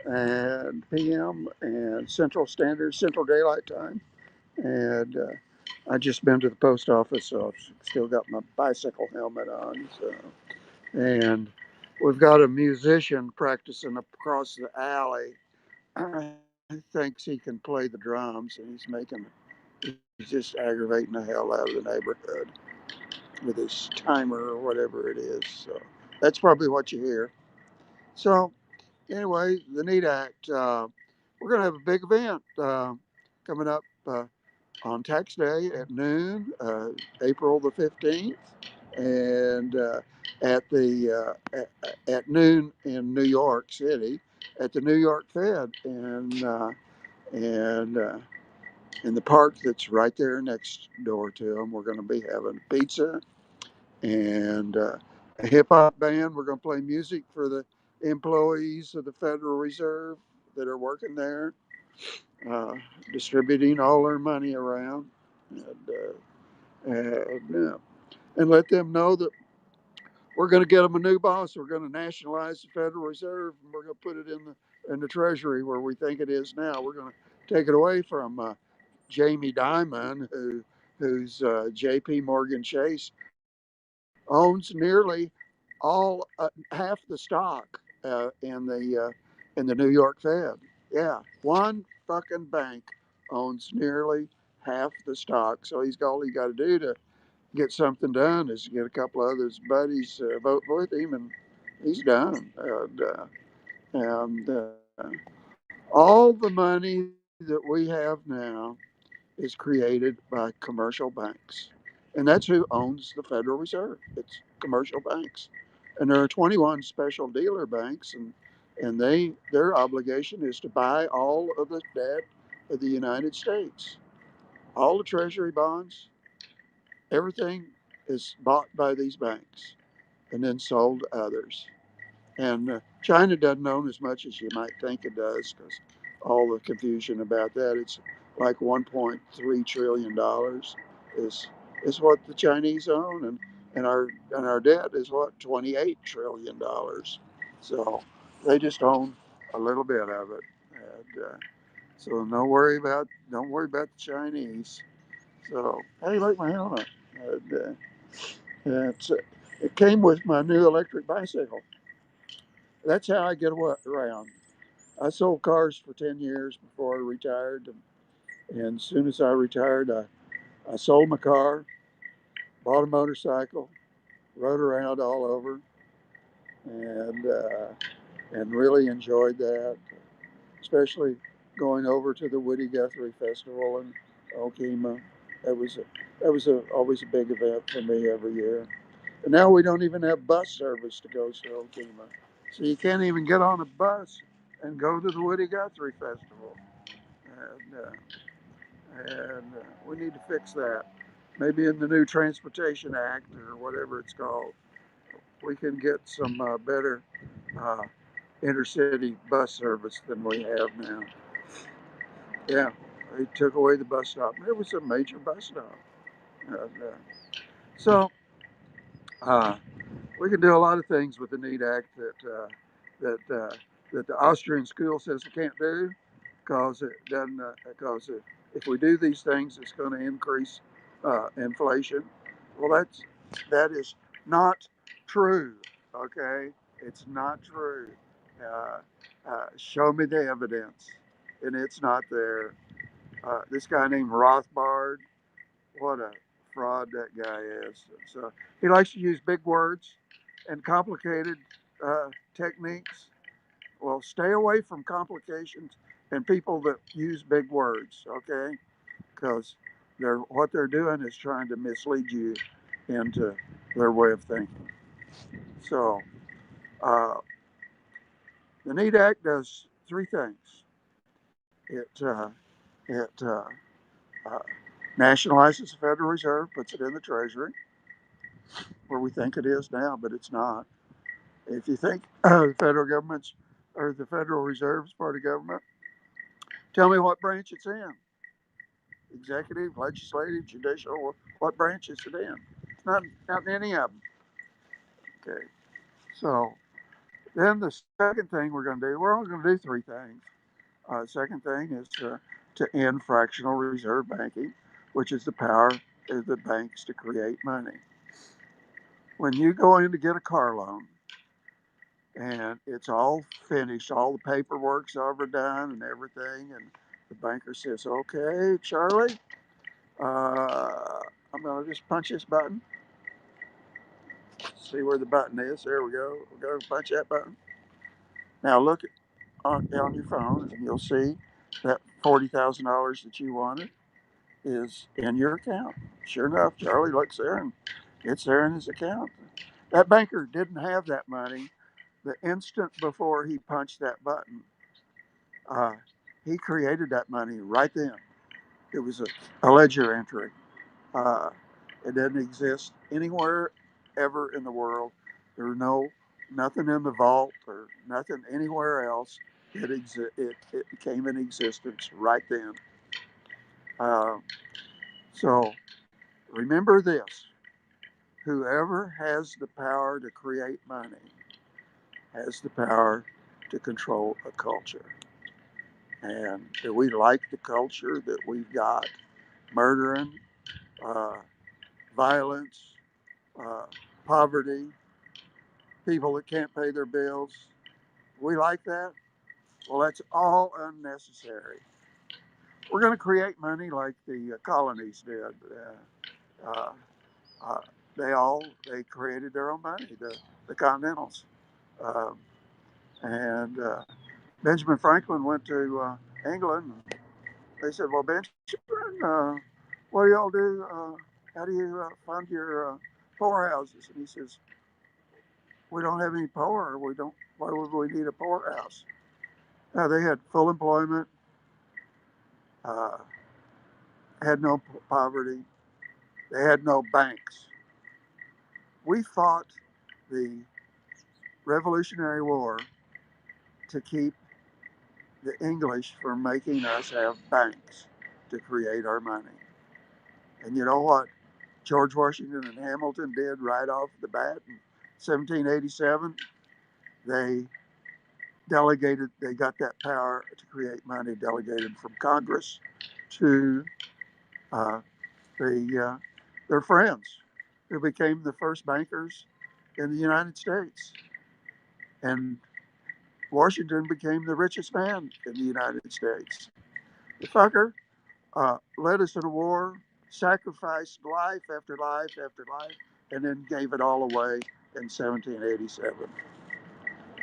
and p.m. and Central Daylight Time. And I just been to the post office, so I've still got my bicycle helmet on. So, and we've got a musician practicing across the alley. He thinks he can play the drums, and he's just aggravating the hell out of the neighborhood with his timer or whatever it is. So that's probably what you hear. So anyway, the NEAT Act. We're going to have a big event coming up on tax day at noon, April the 15th, and at noon in New York City at the New York Fed, and in the park that's right there next door to them. We're going to be having pizza and a hip hop band. We're going to play music for the employees of the Federal Reserve that are working there, uh, distributing all their money around, and and let them know that we're going to get them a new boss. We're going to nationalize the Federal Reserve, and we're going to put it in the Treasury where we think it is now. We're going to take it away from Jamie Dimon, who's J.P. Morgan Chase owns nearly half the stock in the New York Fed. Yeah, one fucking bank owns nearly half the stock. So all he got to do to get something done is get a couple of his buddies vote with him, and he's done. And all the money that we have now is created by commercial banks. And that's who owns the Federal Reserve. It's commercial banks. And there are 21 special dealer banks, and their obligation is to buy all of the debt of the United States. All the treasury bonds, everything is bought by these banks and then sold to others. And China doesn't own as much as you might think it does because all the confusion about that. It's like $1.3 trillion is is what the Chinese own, and our debt is what $28 trillion. So they just own a little bit of it. And, so don't worry about the Chinese. So hey, like my helmet. And, it's, it came with my new electric bicycle. That's how I get around. I sold cars for 10 years before I retired. And as soon as I retired, I sold my car, bought a motorcycle, rode around all over, and, uh, and really enjoyed that, especially going over to the Woody Guthrie Festival in Okima. That was, a, always a big event for me every year. And now we don't even have bus service to go to Okima. So you can't even get on a bus and go to the Woody Guthrie Festival. And we need to fix that. Maybe in the new Transportation Act or whatever it's called, we can get some better uh, intercity bus service than we have now. Yeah, they took away the bus stop. It was a major bus stop. And, so uh, we can do a lot of things with the NEAT Act that that the Austrian school says we can't do because it doesn't. Because if we do these things, it's going to increase inflation. Well, that is not true. Okay, it's not true. Uh, Show me the evidence, and it's not there. This guy named Rothbard, what a fraud that guy is. So he likes to use big words and complicated techniques. Well, stay away from complications and people that use big words, okay? Because what they're doing is trying to mislead you into their way of thinking. So uh, the NEAT Act does three things. It uh, nationalizes the Federal Reserve, puts it in the Treasury, where we think it is now, but it's not. If you think the federal government's or the Federal Reserve is part of government, tell me what branch it's in. Executive, legislative, judicial, what branch is it in? It's not in any of them. Okay. So Then the second thing we're only going to do three things. Second thing is to end fractional reserve banking, which is the power of the banks to create money. When you go in to get a car loan and it's all finished, all the paperwork's overdone and everything, and the banker says, "Okay, Charlie, I'm going to just punch this button. See where the button is. There we go. We'll go punch that button. Now look on your phone, and you'll see that $40,000 that you wanted is in your account." Sure enough, Charlie looks there and it's there in his account. That banker didn't have that money the instant before he punched that button. Uh, he created that money right then. It was a ledger entry. Uh, it doesn't exist anywhere ever in the world. There was nothing in the vault or nothing anywhere else. It came in existence right then. Uh, so remember this: whoever has the power to create money has the power to control a culture. And do we like the culture that we've got? Murdering, uh, violence, uh, poverty, people that can't pay their bills. We like that? Well, that's all unnecessary. We're going to create money like the colonies did. Uh, uh, they created their own money, the Continentals. Um, and Benjamin Franklin went to England. And they said, "Well, Benjamin, what do y'all do? How do you fund your poorhouses?" And he says, "We don't have any poor. We don't. Why would we need a poorhouse?" They had full employment, uh, had no poverty, they had no banks. We fought the Revolutionary War to keep the English from making us have banks to create our money. And you know what George Washington and Hamilton did right off the bat in 1787? They they got that power to create money delegated from Congress to uh, the, their friends who became the first bankers in the United States. And Washington became the richest man in the United States. The fucker led us in a war, sacrificed life after life after life, and then gave it all away in 1787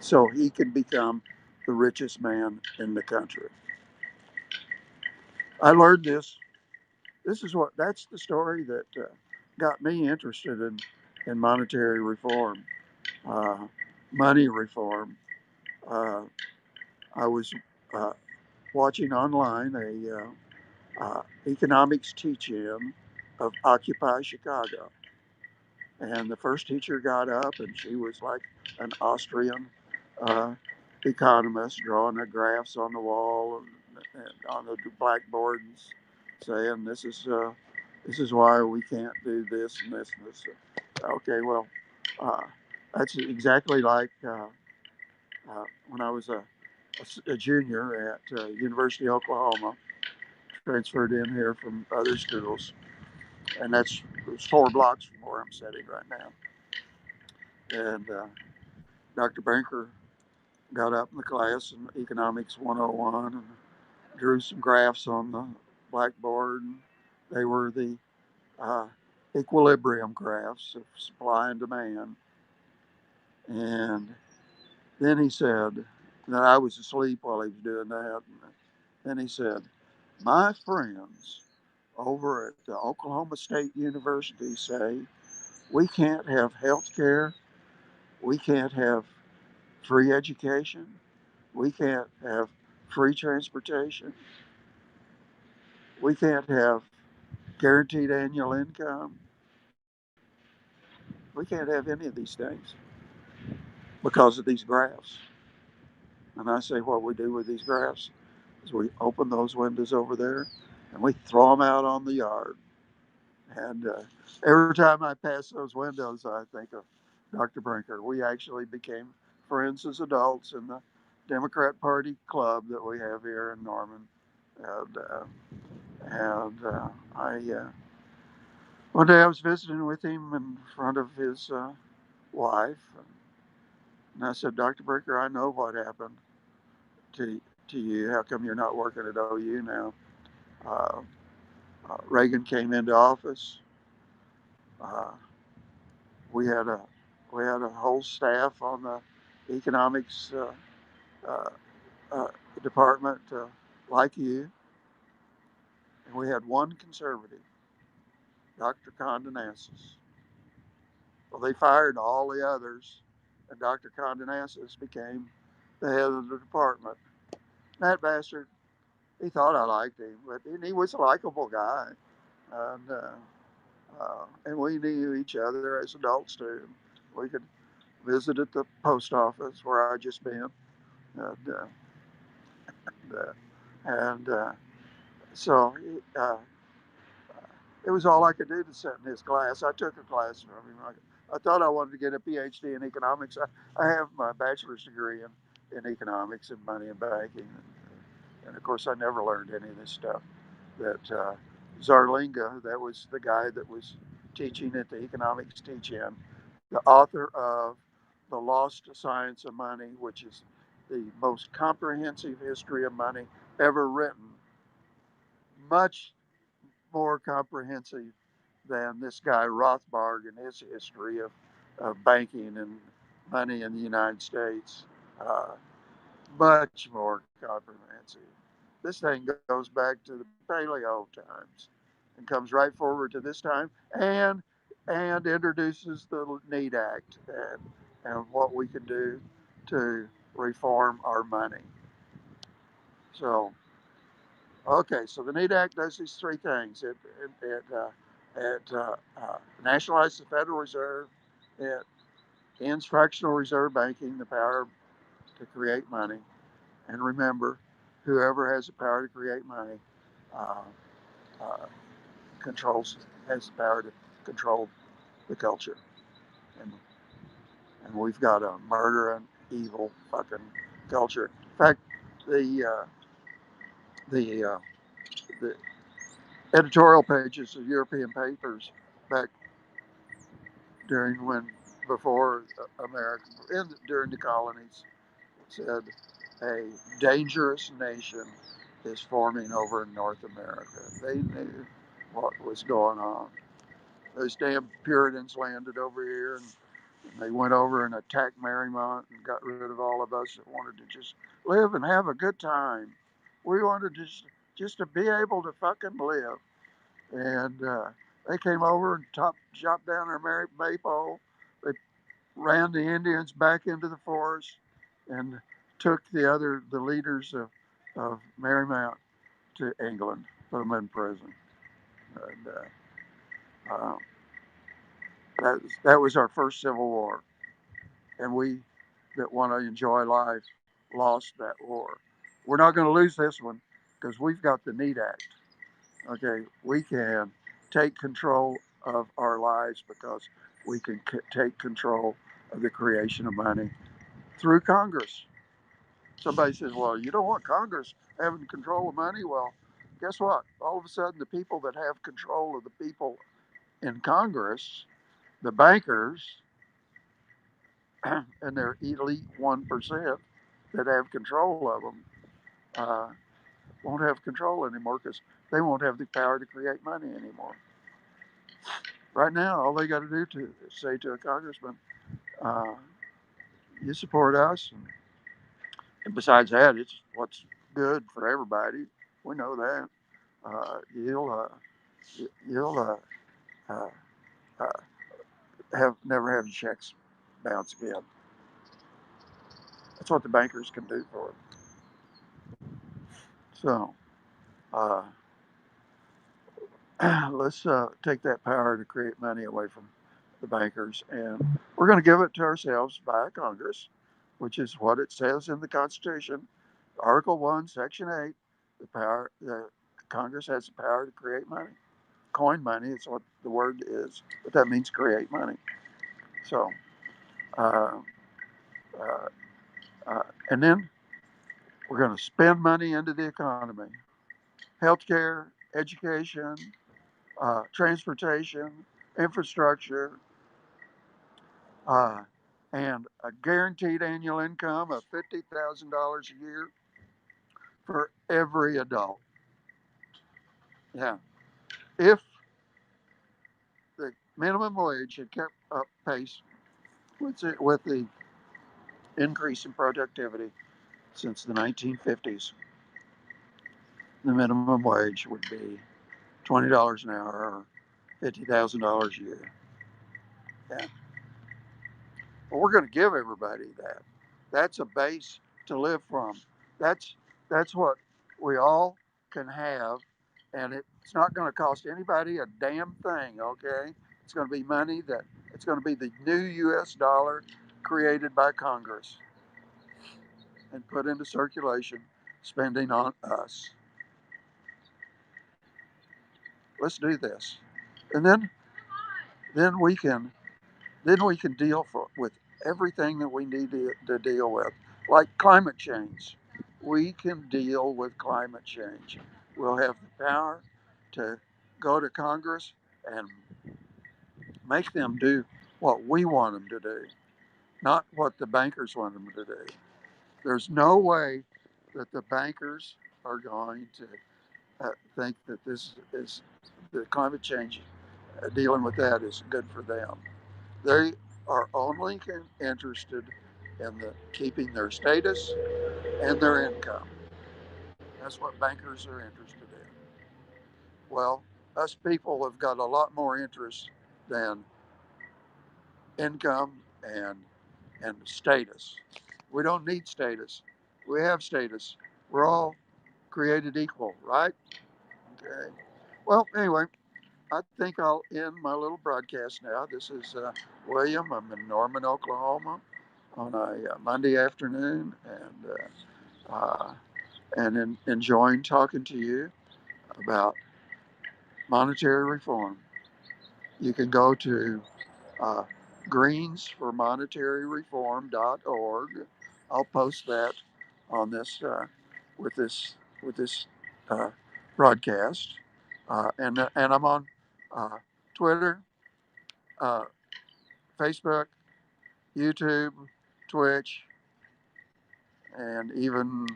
so he could become the richest man in the country. I learned this. That's the story that got me interested in monetary reform, uh, money reform. Uh, I was uh, watching online economics teach-in of Occupy Chicago. And the first teacher got up, and she was like an Austrian uh, economist drawing the graphs on the wall and on the blackboard and saying, this is why we can't do this and this and this. Okay, well, uh, that's exactly like when I was a junior at University of Oklahoma, transferred in here from other schools, and it's 4 blocks from where I'm sitting right now. And Dr. Brinker got up in the class in Economics 101 and drew some graphs on the blackboard. And they were the uh, equilibrium graphs of supply and demand. And then he said, that I was asleep while he was doing that. And then he said, "My friends over at the Oklahoma State University say we can't have health care, we can't have free education, we can't have free transportation, we can't have guaranteed annual income, we can't have any of these things because of these graphs." And I say, what we do with these graphs is we open those windows over there and we throw them out on the yard. And every time I pass those windows, I think of Dr. Brinker. We actually became friends as adults in the Democrat Party club that we have here in Norman, and one day I was visiting with him in front of his wife, and I said, Dr. Bricker, I know what happened to to you. How come you're not working at OU now? Uh, Reagan came into office. Uh, we had a we had a whole staff on the economics uh, uh, department like you, and we had one conservative, Dr. Condonansis. Well, they fired all the others, and Dr. Condonansis became the head of the department. That bastard, he thought I liked him, but he was a likable guy, and we knew each other as adults too. We could visit at the post office where I just been, and uh, and so it was all I could do to sit in his class. I took a class from him. I thought I wanted to get a PhD in economics. I have my bachelor's degree in economics and money and banking, and of course I never learned any of this stuff. That Zarlenga, that was the guy that was teaching at the economics teach-in, the author of The Lost Science of Money, which is the most comprehensive history of money ever written, much more comprehensive than this guy Rothbard and his history of banking and money in the United States. Uh, Much more comprehensive. This thing goes back to the paleo times and comes right forward to this time, and introduces the Need Act and what we can do to reform our money. So, okay, so the Need Act does these three things. It nationalizes the Federal Reserve. It ends fractional reserve banking, the power to create money. And remember, whoever has the power to create money uh, uh, has the power to control the culture. And, and we've got a murdering, evil fucking culture. In fact, the, uh, the, uh, the editorial pages of European papers back during before America, during the colonies, said a dangerous nation is forming over in North America. They knew what was going on. Those damn Puritans landed over here, and they went over and attacked Marymount and got rid of all of us that wanted to just live and have a good time. We wanted just to be able to fucking live. And they came over and chopped down our maple. They ran the Indians back into the forest and took the leaders of Marymount to England, put them in prison. And that was our first Civil War. And we that want to enjoy life lost that war. We're not going to lose this one because we've got the Need Act. Okay, we can take control of our lives because we can take control of the creation of money through Congress. Somebody says, well, you don't want Congress having control of money. Well, guess what? All of a sudden, the people that have control of the people in Congress, the bankers, and their elite 1% that have control of them, uh, won't have control anymore because they won't have the power to create money anymore. Right now, all they got to do to say to a congressman, uh, you support us. And besides that, it's what's good for everybody. We know that. You'll uh, uh, have never have your checks bounce again. That's what the bankers can do for it. So uh, let's take that power to create money away from the bankers, and we're going to give it to ourselves via Congress, which is what it says in the Constitution, Article 1, Section 8. The Congress has the power to create money. Coin money is what the word is, but that means create money. So uh, Uh, and then we're going to spend money into the economy, healthcare, education, transportation, infrastructure, uh, and a guaranteed annual income of $50,000 a year for every adult. Yeah. If the minimum wage had kept up pace with the increase in productivity since the 1950s, the minimum wage would be $20 an hour or $50,000 a year. Yeah. But we're going to give everybody that. That's a base to live from. That's that's what we all can have, and it's not going to cost anybody a damn thing. Okay, it's going to be money that it's going to be the new U.S. dollar created by Congress and put into circulation, spending on us. Let's do this, and then we can deal with everything that we need to deal with, like climate change. We can deal with climate change. We'll have the power to go to Congress and make them do what we want them to do, not what the bankers want them to do. There's no way that the bankers are going to think that this is the climate change, dealing with that is good for them. They are only interested in keeping their status and their income. That's what bankers are interested in. Well, us people have got a lot more interest than income and status. We don't need status. We have status. We're all created equal, right? Okay. Well, anyway, I think I'll end my little broadcast now. This is William. I'm in Norman, Oklahoma, on a Monday afternoon, and enjoying talking to you about monetary reform. You can go to uh, greensformonetaryreform.org. I'll post that on this with this with this uh, broadcast, and I'm on uh, Twitter, uh, Facebook, YouTube, Twitch, and even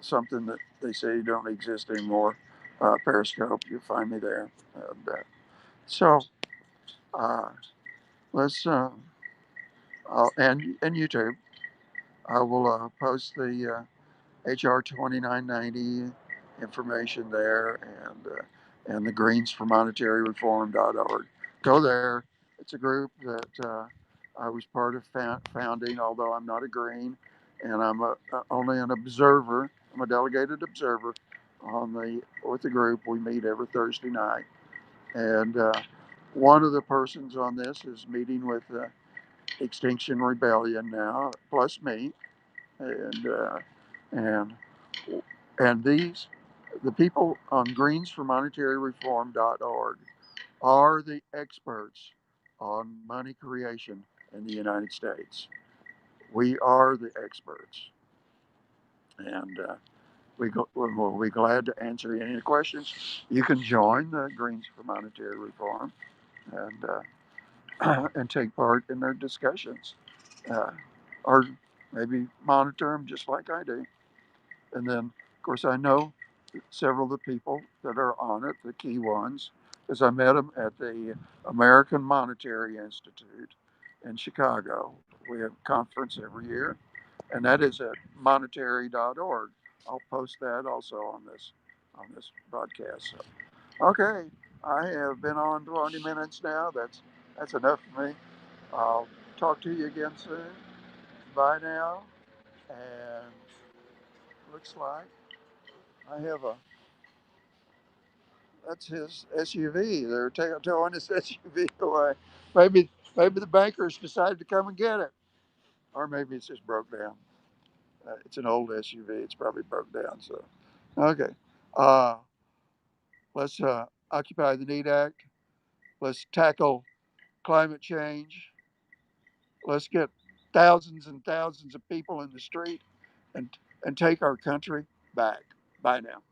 something that they say don't exist anymore, Periscope. You'll find me there. So uh, let's and YouTube. I will post the HR2990 information there, and the greensformonetaryreform.org. Go there. It's a group that I was part of founding, although I'm not a Green, and I'm only an observer. I'm a delegated observer with the group. We meet every Thursday night, and one of the persons on this is meeting with Extinction Rebellion now, plus me, and and these the people on greensformonetaryreform.org are the experts on money creation in the United States. We are the experts, and we'll be glad to answer any questions. You can join the Greens for Monetary Reform and and take part in their discussions, uh, or maybe monitor them just like I do. And then, of course, I know several of the people that are on it, the key ones, because I met them at the American Monetary Institute in Chicago. We have a conference every year, and that is at monetary.org. I'll post that also on this broadcast. So, okay, I have been on 20 minutes now. That's enough for me. I'll talk to you again soon. Bye now, and looks like I have a that's his SUV. They're towing his SUV away. Maybe the bankers decided to come and get it, or maybe it's just broke down. It's an old SUV. It's probably broke down. So, okay. Uh, let's occupy the Need Act. Let's tackle climate change. Let's get thousands and thousands of people in the street and take our country back. Bye now.